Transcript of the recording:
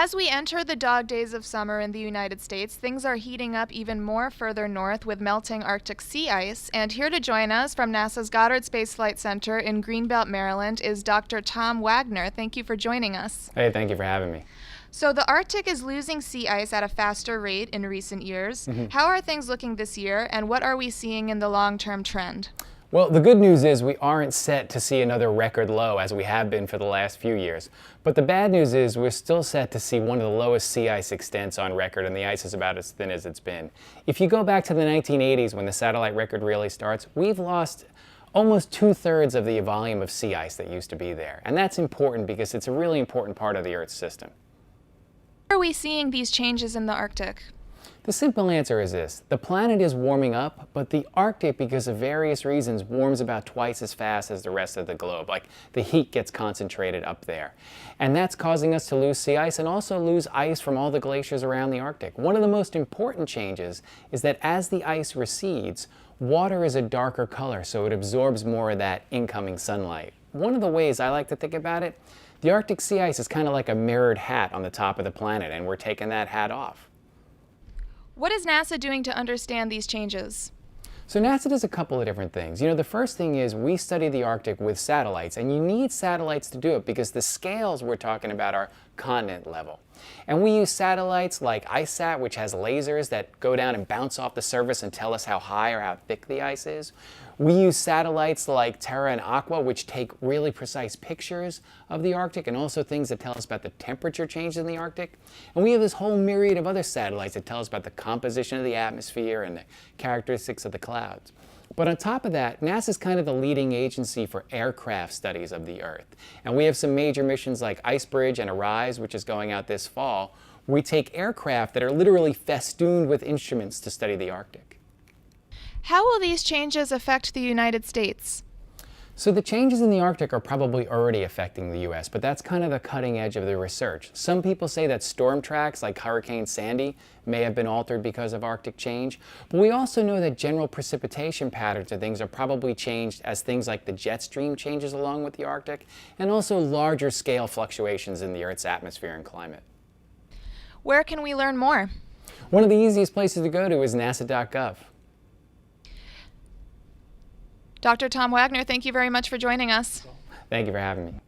As we enter the dog days of summer in the United States, things are heating up even more further north with melting Arctic sea ice. And here to join us from NASA's Goddard Space Flight Center in Greenbelt, Maryland, is Dr. Tom Wagner. Thank you for joining us. Hey, thank you for having me. So the Arctic is losing sea ice at a faster rate in recent years. How are things looking this year, and what are we seeing in the long-term trend? Well, the good news is we aren't set to see another record low as we have been for the last few years. But the bad news is we're still set to see one of the lowest sea ice extents on record, and the ice is about as thin as it's been. If you go back to the 1980s when the satellite record really starts, we've lost almost 2/3 of the volume of sea ice that used to be there. And that's important because it's a really important part of the Earth's system. How are we seeing these changes in the Arctic? The simple answer is this. The planet is warming up, but the Arctic, because of various reasons, warms about twice as fast as the rest of the globe. Like, the heat gets concentrated up there. And that's causing us to lose sea ice and also lose ice from all the glaciers around the Arctic. One of the most important changes is that as the ice recedes, water is a darker color, so it absorbs more of that incoming sunlight. One of the ways I like to think about it, the Arctic sea ice is kind of like a mirrored hat on the top of the planet, and we're taking that hat off. What is NASA doing to understand these changes? So NASA does a couple of different things. The first thing is we study the Arctic with satellites, and you need satellites to do it because the scales we're talking about are continent level. And we use satellites like ICESat, which has lasers that go down and bounce off the surface and tell us how high or how thick the ice is. We use satellites like Terra and Aqua, which take really precise pictures of the Arctic and also things that tell us about the temperature change in the Arctic. And we have this whole myriad of other satellites that tell us about the composition of the atmosphere and the characteristics of the clouds. But on top of that, NASA is kind of the leading agency for aircraft studies of the Earth. And we have some major missions like IceBridge and ARISE, which is going out this fall. We take aircraft that are literally festooned with instruments to study the Arctic. How will these changes affect the United States? So the changes in the Arctic are probably already affecting the US, but that's kind of the cutting edge of the research. Some people say that storm tracks like Hurricane Sandy may have been altered because of Arctic change, but we also know that general precipitation patterns of things are probably changed as things like the jet stream changes along with the Arctic, and also larger scale fluctuations in the Earth's atmosphere and climate. Where can we learn more? One of the easiest places to go to is nasa.gov. Dr. Tom Wagner, thank you very much for joining us. Thank you for having me.